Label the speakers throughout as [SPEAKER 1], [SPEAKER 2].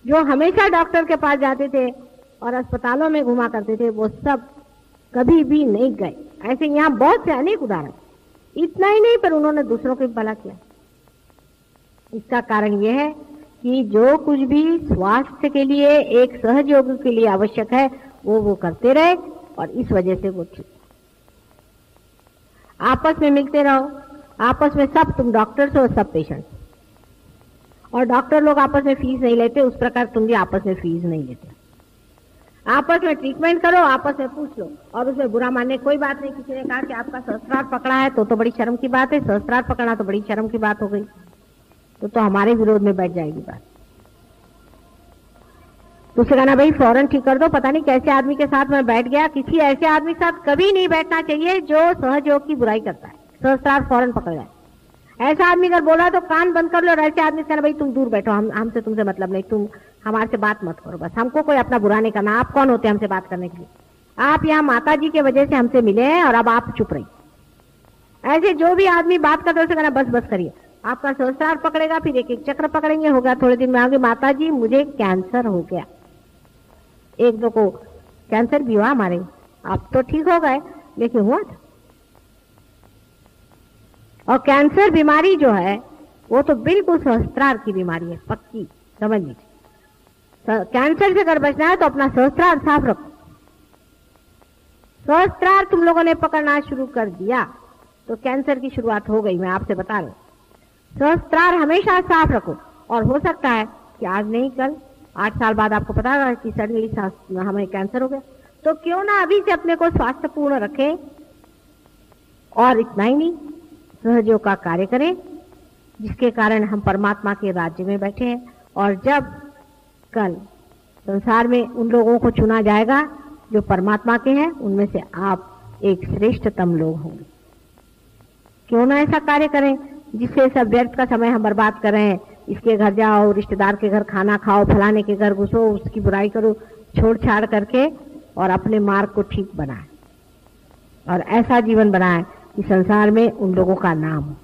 [SPEAKER 1] जो हमेशा डॉक्टर के पास जाते थे और अस्पतालों में घुमा करते थे, वो सब कभी भी नहीं गए। ऐसे यहाँ बहुत से अनेक उदाहरण। इतना ही नहीं, पर उन्होंने दूसरों को भी भला किया। इसका कारण यह है कि जो कुछ भी स्वास्थ्य के लिए, एक सहयोग के लिए आवश्यक है, वो करते रहे, और इस वजह से वो ठीक। आपस में मिलते रहो, आपस में सब, तुम डॉक्टर्स हो, सब पेशेंट्स, और डॉक्टर लोग आपस में फीस नहीं लेते, उस प्रकार तुम भी आपस में फीस नहीं लेते। आपस में ट्रीटमेंट करो, आपस में पूछ लो, और उसमें बुरा मानने कोई बात नहीं। किसी ने कहा कि आपका सहस्त्रार पकड़ा है तो बड़ी शर्म की बात है, सहस्त्रार पकड़ा तो बड़ी शर्म की बात हो गई, तो हमारे विरोध में बैठ जाएगी बात। दूसरे कहना भाई फौरन ठीक कर दो, पता नहीं कैसे आदमी के साथ मैं बैठ गया। किसी ऐसे आदमी के साथ कभी नहीं बैठना चाहिए जो सहयोग की बुराई करता है, सहस्त्रार फौरन पकड़ जाए। ऐसा आदमी अगर बोला तो कान बंद कर लो, और ऐसे आदमी से कहना भाई तुम दूर बैठो, हमसे तुमसे मतलब नहीं, तुम हमारे से बात मत करो, बस हमको कोई अपना बुरा नहीं करना। आप कौन होते हैं हमसे बात करने के लिए? आप यहाँ माता जी के वजह से हमसे मिले हैं और अब आप चुप रहिए। ऐसे जो भी आदमी बात करते हैं उसे कहना बस बस करिए। आपका सहस्त्रार पकड़ेगा, फिर एक एक चक्र पकड़ेंगे, होगा थोड़े दिन में आगे माता जी मुझे कैंसर हो गया। एक दो को कैंसर भी हुआ हमारे, आप तो ठीक हो गए, लेकिन हुआ था। और कैंसर बीमारी जो है वो तो बिल्कुल सहस्त्रार की बीमारी है, पक्की, समझ लीजिए। कैंसर से अगर बचना है तो अपना सहस्त्रार साफ रखो। सहस्त्रार तुम लोगों ने पकड़ना शुरू कर दिया तो कैंसर की शुरुआत हो गई, मैं आपसे बता रहा हूं। सहस्त्रार हमेशा साफ रखो, और हो सकता है कि आज नहीं कल 8 साल बाद आपको पता होगा कि सडनली हमें कैंसर हो गया, तो क्यों ना अभी से अपने को स्वास्थ्यपूर्ण रखें। और इतना ही नहीं, सहयोग का कार्य करें, जिसके कारण हम परमात्मा के राज्य में बैठे हैं। और जब कल संसार में उन लोगों को चुना जाएगा जो परमात्मा के हैं, उनमें से आप एक श्रेष्ठतम लोग होंगे। क्यों ना ऐसा कार्य करें जिससे सब व्यर्थ का समय हम बर्बाद कर रहे हैं। इसके घर जाओ, रिश्तेदार के घर खाना खाओ, फलाने के घर घुसो, उसकी बुराई करो, छोड़ छाड़ करके, और अपने मार्ग को ठीक बनाए, और ऐसा जीवन बनाए कि संसार में उन लोगों का नाम हो।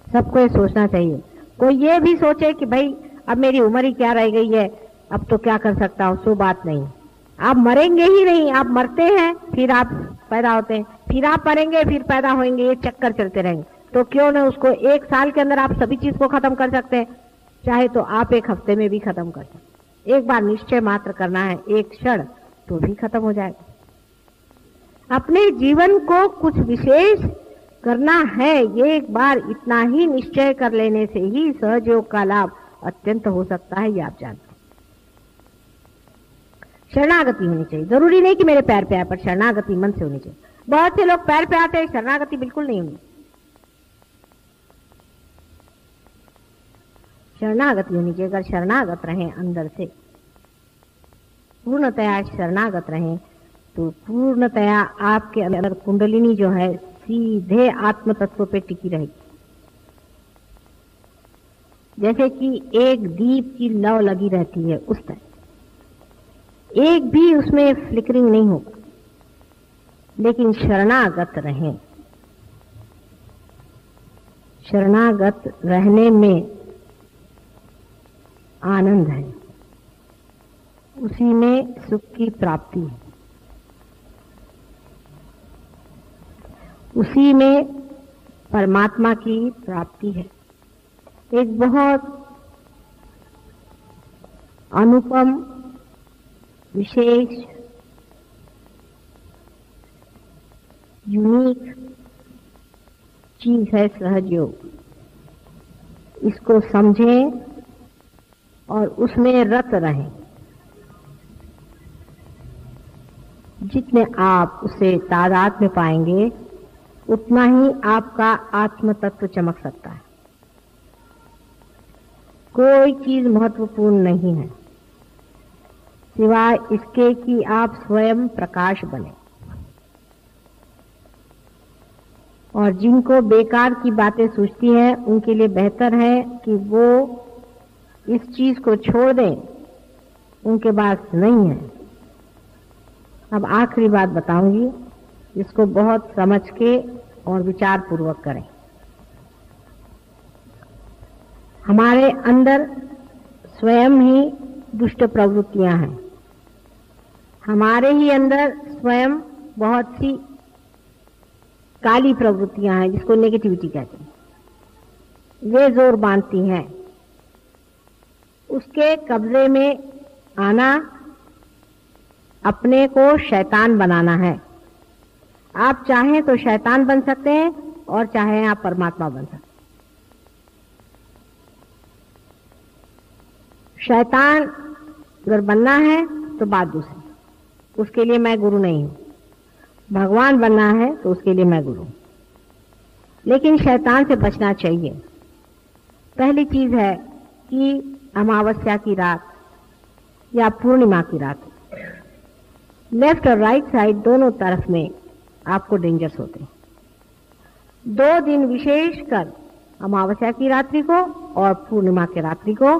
[SPEAKER 1] सबको ये सोचना चाहिए। कोई ये भी सोचे कि भाई अब मेरी उम्र ही क्या रह गई है, अब तो क्या कर सकता हूं, सो बात नहीं। आप मरेंगे ही नहीं, आप मरते हैं फिर आप पैदा होते हैं, फिर आप मरेंगे फिर पैदा होंगे, ये चक्कर चलते रहेंगे। तो क्यों ना उसको 1 साल के अंदर आप सभी चीज को खत्म कर सकते हैं, चाहे तो आप 1 हफ्ते में भी खत्म कर सकते। एक बार निश्चय मात्र करना है, एक क्षण, तो भी खत्म हो जाएगा। अपने जीवन को कुछ विशेष करना है, ये एक बार इतना ही निश्चय कर लेने से ही सहयोग का लाभ अत्यंत हो सकता है, ये आप जानते हैं। शरणागति होनी चाहिए, जरूरी नहीं कि मेरे पैर पे आए, पर शरणागति मन से होनी चाहिए। बहुत से लोग पैर पे आते हैं, शरणागति बिल्कुल नहीं होनी। शरणागति होनी चाहिए। अगर शरणागत रहें, अंदर से पूर्णतया शरणागत रहें, तो पूर्णतया आपके अंदर कुंडलिनी जो है सीधे आत्म तत्व पे टिकी रहेगी। जैसे कि एक दीप की लौ लगी रहती है, उस तरह एक भी उसमें फ्लिकरिंग नहीं होगा। लेकिन शरणागत रहें, शरणागत रहने में आनंद है, उसी में सुख की प्राप्ति है, उसी में परमात्मा की प्राप्ति है। एक बहुत अनुपम विशेष यूनिक चीज है सहयोग। इसको समझें और उसमें रत रहें। जितने आप उसे तादाद में पाएंगे, उतना ही आपका आत्म तत्व चमक सकता है। कोई चीज महत्वपूर्ण नहीं है सिवाय इसके कि आप स्वयं प्रकाश बने। और जिनको बेकार की बातें सूझती हैं, उनके लिए बेहतर है कि वो इस चीज को छोड़ दें, उनके पास नहीं है। अब आखिरी बात बताऊंगी, इसको बहुत समझ के और विचार पूर्वक करें। हमारे अंदर स्वयं ही दुष्ट प्रवृत्तियां हैं। हमारे ही अंदर स्वयं बहुत सी काली प्रवृत्तियां हैं जिसको नेगेटिविटी कहते हैं, वे जोर बांधती हैं। उसके कब्जे में आना अपने को शैतान बनाना है। आप चाहें तो शैतान बन सकते हैं और चाहें आप परमात्मा बन सकते हैं। शैतान अगर बनना है तो बात दूसरी, उसके लिए मैं गुरु नहीं हूं। भगवान बनना है तो उसके लिए मैं गुरु हूं। लेकिन शैतान से बचना चाहिए। पहली चीज है कि अमावस्या की रात या पूर्णिमा की रात, लेफ्ट और राइट साइड दोनों तरफ में आपको डेंजर्स होते हैं। 2 दिन विशेषकर अमावस्या की रात्रि को और पूर्णिमा की रात्रि को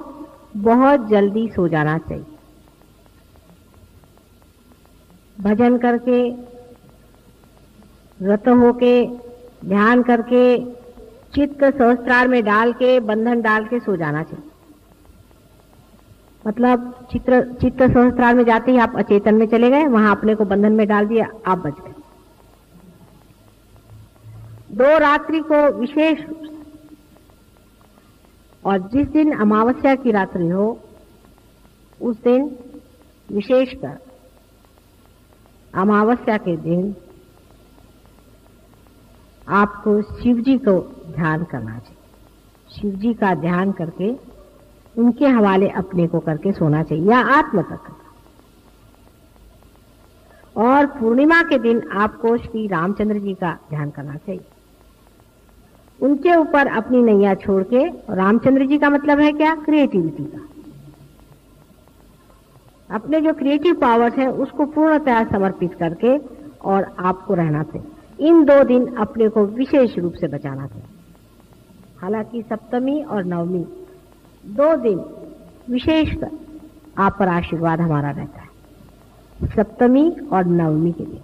[SPEAKER 1] बहुत जल्दी सो जाना चाहिए। भजन करके, व्रत होके, ध्यान करके, चित्त सहस्त्रार में डाल के, बंधन डाल के सो जाना चाहिए। मतलब चित्त सहस्त्रार में जाते ही आप अचेतन में चले गए, वहां अपने को बंधन में डाल दिया, आप बच गए। 2 रात्रि को विशेष रूप से, और जिस दिन अमावस्या की रात्रि हो उस दिन विशेषकर अमावस्या के दिन आपको शिव जी को ध्यान करना चाहिए। शिव जी का ध्यान करके उनके हवाले अपने को करके सोना चाहिए या आत्म तक। और पूर्णिमा के दिन आपको श्री रामचंद्र जी का ध्यान करना चाहिए। उनके ऊपर अपनी नैया छोड़ के, रामचंद्र जी का मतलब है क्या? क्रिएटिविटी का। अपने जो क्रिएटिव पावर्स हैं उसको पूर्णतः समर्पित करके और आपको रहना चाहिए। इन 2 दिन अपने को विशेष रूप से बचाना चाहिए। हालांकि सप्तमी और नवमी 2 दिन विशेषकर आप पर आशीर्वाद हमारा रहता है। सप्तमी और नवमी के दिन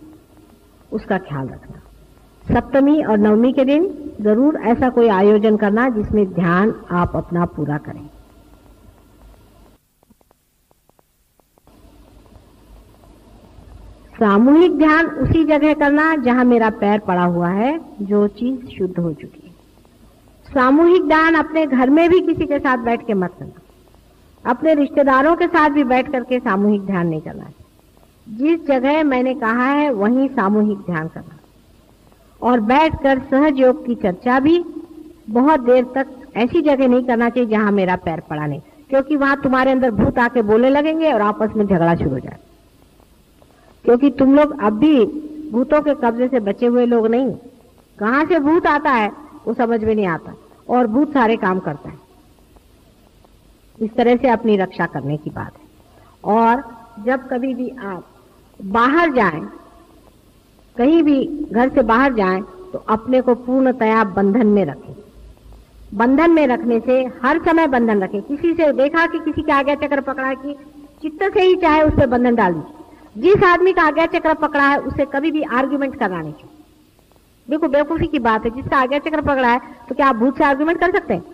[SPEAKER 1] उसका ख्याल रखना। सप्तमी और नवमी के दिन जरूर ऐसा कोई आयोजन करना जिसमें ध्यान आप अपना पूरा करें। सामूहिक ध्यान उसी जगह करना जहां मेरा पैर पड़ा हुआ है, जो चीज शुद्ध हो चुकी है। सामूहिक ध्यान अपने घर में भी किसी के साथ बैठ के मत करना। अपने रिश्तेदारों के साथ भी बैठ करके सामूहिक ध्यान नहीं करना है। जिस जगह मैंने कहा है वहीं सामूहिक ध्यान करना। और बैठकर सहज योग की चर्चा भी बहुत देर तक ऐसी जगह नहीं करना चाहिए जहां मेरा पैर पड़ा नहीं, क्योंकि वहां तुम्हारे अंदर भूत आके बोलने लगेंगे और आपस में झगड़ा शुरू हो जाए। क्योंकि तुम लोग अब भी भूतों के कब्जे से बचे हुए लोग नहीं। कहां से भूत आता है वो समझ में नहीं आता, और भूत सारे काम करता है। इस तरह से अपनी रक्षा करने की बात है। और जब कभी भी आप बाहर जाएं, कहीं भी घर से बाहर जाएं, तो अपने को पूर्णतया बंधन में रखें। बंधन में रखने से हर समय बंधन रखें। किसी से देखा कि किसी के आज्ञा चक्र पकड़ा है, कि चित्त से ही चाहे उस पर बंधन डाल दीजिए। जिस आदमी का आज्ञा चक्र पकड़ा है उससे कभी भी आर्ग्यूमेंट करना नहीं चाहिए। देखो बेवकूफी की बात है, जिसका आज्ञा चक्र पकड़ा है तो क्या आप भूत से आर्ग्यूमेंट कर सकते हैं?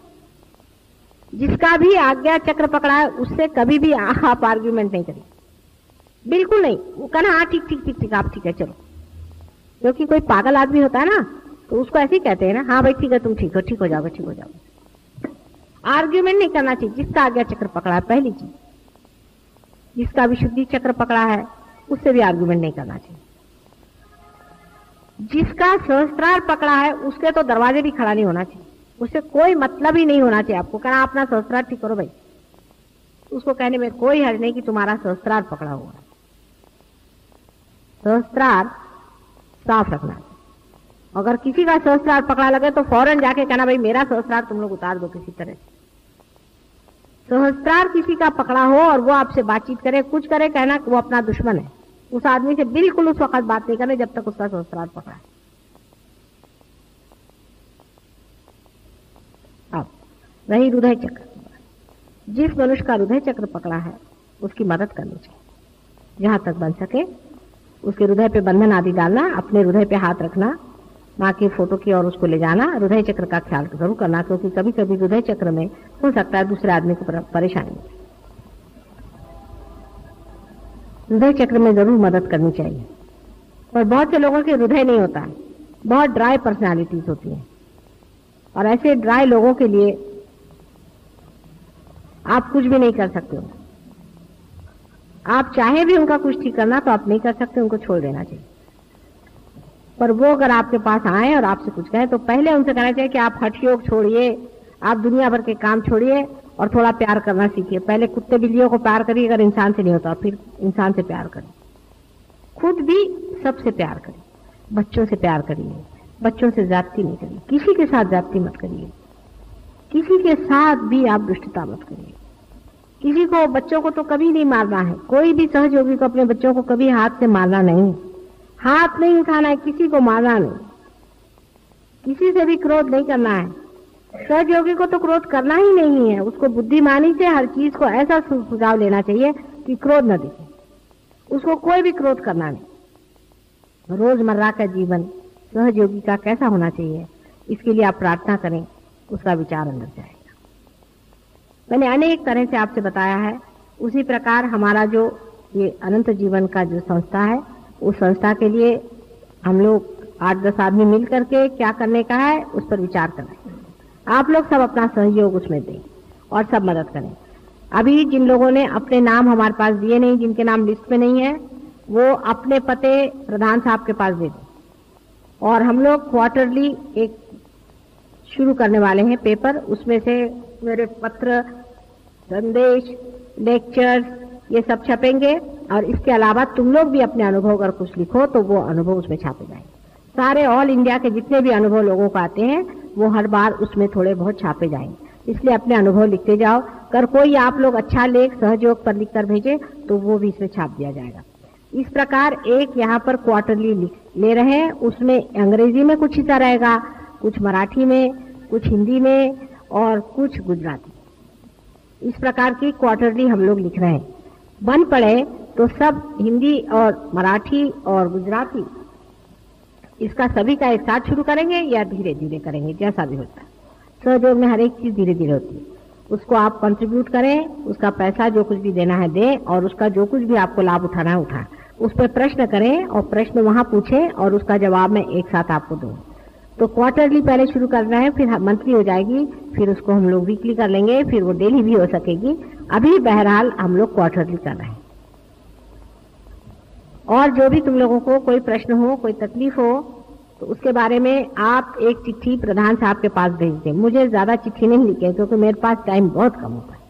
[SPEAKER 1] जिसका भी आज्ञा चक्र पकड़ा है उससे कभी भी आप आर्ग्यूमेंट नहीं करिए, बिल्कुल नहीं। वो कहना हाँ ठीक ठीक ठीक ठीक आप ठीक है चलो। क्योंकि कोई पागल आदमी होता है ना, तो उसको ऐसे ही कहते हैं ना, हाँ भाई ठीक है तुम ठीक हो जाओगे, ठीक हो जाओगे। आर्ग्यूमेंट नहीं करना चाहिए। जिसका आज्ञा चक्र पकड़ा है, पहली चीज, जिसका विशुद्धि चक्र पकड़ा है उससे भी आर्ग्यूमेंट नहीं करना चाहिए। जिसका सहस्त्रार पकड़ा है उसके तो दरवाजे भी खड़ा नहीं होना चाहिए। उससे कोई मतलब ही नहीं होना चाहिए। आपको कहना अपना सहस्त्रार ठीक करो भाई, उसको कहने में कोई हर्ज नहीं कि तुम्हारा सहस्त्रार पकड़ा हुआ है। सहस्त्रार साफ रखना है। अगर किसी का सहस्त्रार पकड़ा लगे तो फौरन जाके कहना भाई मेरा सहस्त्रार तुम लोग उतार दो किसी तरह से। सहस्त्रार किसी का पकड़ा हो और वो आपसे बातचीत करे, कुछ करे, कहना वो अपना दुश्मन है। उस आदमी से बिल्कुल उस वक्त बात नहीं करनी जब तक उसका सहस्त्रार पकड़ा है। अब रही हृदय चक्र, जिस मनुष्य का हृदय चक्र पकड़ा है उसकी मदद करनी चाहिए। जहां तक बन सके उसके हृदय पे बंधन आदि डालना, अपने हृदय पे हाथ रखना, माँ की फोटो की और उसको ले जाना। हृदय चक्र का ख्याल जरूर करना, क्योंकि कभी कभी हृदय चक्र में हो सकता है दूसरे आदमी को परेशानी हो। हृदय चक्र में जरूर मदद करनी चाहिए। और बहुत से लोगों के हृदय नहीं होता है, बहुत ड्राई पर्सनालिटीज होती हैं, और ऐसे ड्राई लोगों के लिए आप कुछ भी नहीं कर सकते हो। आप चाहे भी उनका कुछ ठीक करना तो आप नहीं कर सकते, उनको छोड़ देना चाहिए। पर वो अगर आपके पास आए और आपसे कुछ कहें तो पहले उनसे कहना चाहिए कि आप हठ योग छोड़िए, आप दुनिया भर के काम छोड़िए और थोड़ा प्यार करना सीखिए। पहले कुत्ते बिल्लियों को प्यार करिए, अगर इंसान से नहीं होता फिर इंसान से प्यार करिए। खुद भी सबसे प्यार करिए, बच्चों से प्यार करिए, बच्चों से ज्यादती नहीं करिए, किसी के साथ ज्यादती मत करिए, किसी के साथ भी आप दुष्टता मत करिए। किसी को, बच्चों को तो कभी नहीं मारना है, कोई भी सहयोगी को अपने बच्चों को कभी हाथ से मारना नहीं, हाथ नहीं उठाना है, किसी को मारना नहीं, किसी से भी क्रोध नहीं करना है। सहयोगी को तो क्रोध करना ही नहीं है, उसको बुद्धिमानी से हर चीज को ऐसा सुझाव लेना चाहिए कि क्रोध न दिखे, उसको कोई भी क्रोध करना नहीं। रोजमर्रा का जीवन सहयोगी का कैसा होना चाहिए, इसके लिए आप प्रार्थना करें, उसका विचार अंदर जाएगा। मैंने अनेक तरह से आपसे बताया है, उसी प्रकार हमारा जो ये अनंत जीवन का जो संस्था है, उस संस्था के लिए हम लोग 8-10 आदमी मिल करके क्या करने का है उस पर विचार करें। आप लोग सब अपना सहयोग उसमें दें और सब मदद करें। अभी जिन लोगों ने अपने नाम हमारे पास दिए नहीं, जिनके नाम लिस्ट में नहीं है, वो अपने पते प्रधान साहब के पास दे दें। और हम लोग क्वार्टरली एक शुरू करने वाले हैं पेपर, उसमें से मेरे पत्र, संदेश, लेक्चर्स ये सब छपेंगे। और इसके अलावा तुम लोग भी अपने अनुभव अगर कुछ लिखो तो वो अनुभव उसमें छापे जाएंगे। सारे ऑल इंडिया के जितने भी अनुभव लोगों को आते हैं वो हर बार उसमें थोड़े बहुत छापे जाएंगे, इसलिए अपने अनुभव लिखते जाओ। अगर कोई आप लोग अच्छा लेख सहयोग पर लिख कर भेजे तो वो भी इसमें छाप दिया जाएगा। इस प्रकार एक यहाँ पर क्वार्टरली ले रहे हैं, उसमें अंग्रेजी में कुछ हिस्सा रहेगा, कुछ मराठी में, कुछ हिंदी में और कुछ गुजराती। इस प्रकार की क्वार्टरली हम लोग लिख रहे हैं। बन पड़े तो सब हिंदी और मराठी और गुजराती इसका सभी का एक साथ शुरू करेंगे या धीरे धीरे करेंगे, जैसा भी होता है। सहयोग में हर एक चीज धीरे धीरे होती है, उसको आप कंट्रीब्यूट करें, उसका पैसा जो कुछ भी देना है दें, और उसका जो कुछ भी आपको लाभ उठाना है उठाएं। उस पर प्रश्न करें और प्रश्न वहां पूछें और उसका जवाब मैं एक साथ आपको दूं। तो क्वार्टरली पहले शुरू करना है, फिर मंथली हो जाएगी, फिर उसको हम लोग वीकली कर लेंगे, फिर वो डेली भी हो सकेगी। अभी बहरहाल हम लोग क्वार्टरली कर रहे हैं। और जो भी तुम लोगों को कोई प्रश्न हो, कोई तकलीफ हो, तो उसके बारे में आप एक चिट्ठी प्रधान साहब के पास भेज दें। मुझे ज्यादा चिट्ठी नहीं लिखे क्योंकि मेरे पास टाइम बहुत कम होता है।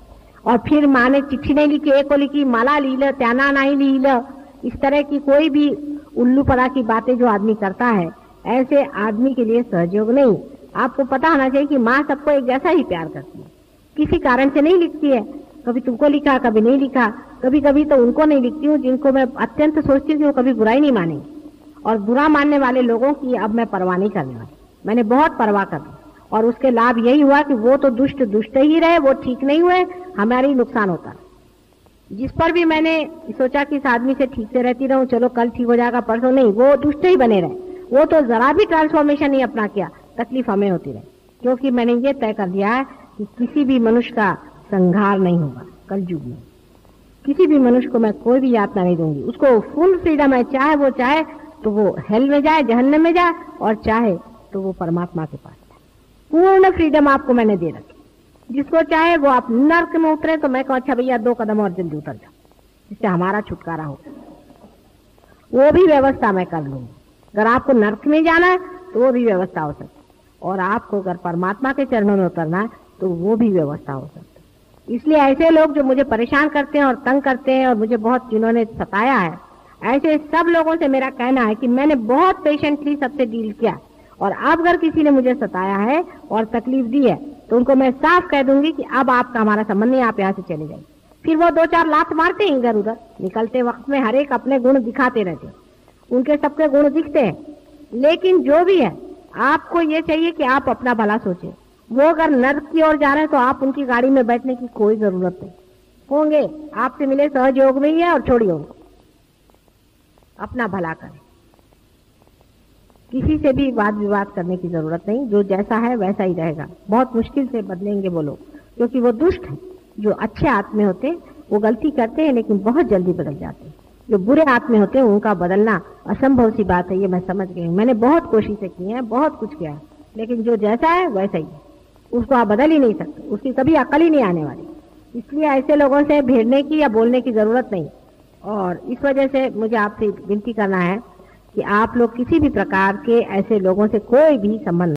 [SPEAKER 1] और फिर माने चिट्ठी नहीं लिखी, एक को लिखी माला लील त्याना नहीं लील, इस तरह की कोई भी उल्लू पड़ा की बातें जो आदमी करता है, ऐसे आदमी के लिए सहयोग नहीं। आपको पता होना चाहिए कि माँ सबको एक जैसा ही प्यार करती है, किसी कारण से नहीं लिखती है। कभी तुमको लिखा, कभी नहीं लिखा, कभी कभी तो उनको नहीं लिखती हूँ जिनको मैं अत्यंत सोचती हूँ कि वो कभी बुराई नहीं मानेंगे। और बुरा मानने वाले लोगों की अब मैं परवाह नहीं करने वाली, मैंने बहुत परवाह कर दी। और उसके लाभ यही हुआ कि वो तो दुष्ट दुष्ट ही रहे, वो ठीक नहीं हुए, हमारी नुकसान होता। जिस पर भी मैंने सोचा कि इस आदमी से ठीक से रहती रहूं, चलो कल ठीक हो जाएगा, परसों नहीं, वो दुष्ट ही बने रहे। वो तो जरा भी ट्रांसफॉर्मेशन नहीं अपना किया, तकलीफ हमें होती रही। क्योंकि मैंने ये तय कर दिया है कि किसी भी मनुष्य का संहार नहीं होगा कल युग में। किसी भी मनुष्य को मैं कोई भी यातना नहीं दूंगी, उसको फुल फ्रीडम है, चाहे वो चाहे तो वो हेल में जाए, जहन्नम में जाए, और चाहे तो वो परमात्मा के पास जाए। पूर्ण फ्रीडम आपको मैंने दे रखी। जिसको चाहे वो आप नर्क में उतरे तो मैं कहूँ अच्छा भैया 2 कदम और जल्दी उतर जाओ, जिससे हमारा छुटकारा हो, वो भी व्यवस्था मैं कर लूंगी। अगर आपको नर्क में जाना है तो वो भी व्यवस्था हो सकती है, और आपको अगर परमात्मा के चरणों में उतरना है तो वो भी व्यवस्था हो सकती है। इसलिए ऐसे लोग जो मुझे परेशान करते हैं और तंग करते हैं और मुझे बहुत जिन्होंने सताया है, ऐसे सब लोगों से मेरा कहना है कि मैंने बहुत पेशेंटली सबसे डील किया। और अब अगर किसी ने मुझे सताया है और तकलीफ दी है तो उनको मैं साफ कह दूंगी कि अब आपका हमारा संबंध नहीं, आप यहाँ से चले जाइए। फिर वो 2-4 लात मारते हैं इधर उधर, निकलते वक्त में हर एक अपने गुण दिखाते रहते हैं, उनके सबके गुण दिखते हैं। लेकिन जो भी है आपको ये चाहिए कि आप अपना भला सोचें। वो अगर नर्क की ओर जा रहे हैं तो आप उनकी गाड़ी में बैठने की कोई जरूरत नहीं, होंगे आपसे मिले सहयोग में ही है, और छोड़िए उनको, अपना भला करें। किसी से भी वाद विवाद करने की जरूरत नहीं, जो जैसा है वैसा ही रहेगा। बहुत मुश्किल से बदलेंगे वो लोग, क्योंकि वो दुष्ट हैं। जो अच्छे आत्मे होते हैं वो गलती करते हैं लेकिन बहुत जल्दी बदल जाते हैं। जो बुरे आत्मे होते हैं उनका बदलना असंभव सी बात है, ये मैं समझ गई हूँ। मैंने बहुत कोशिशें की हैं, बहुत कुछ किया है, लेकिन जो जैसा है वैसा ही है, उसको आप बदल ही नहीं सकते, उसकी कभी अकल ही नहीं आने वाली। इसलिए ऐसे लोगों से भिड़ने की या बोलने की जरूरत नहीं। और इस वजह से मुझे आपसे विनती करना है कि आप लोग किसी भी प्रकार के ऐसे लोगों से कोई भी संबंध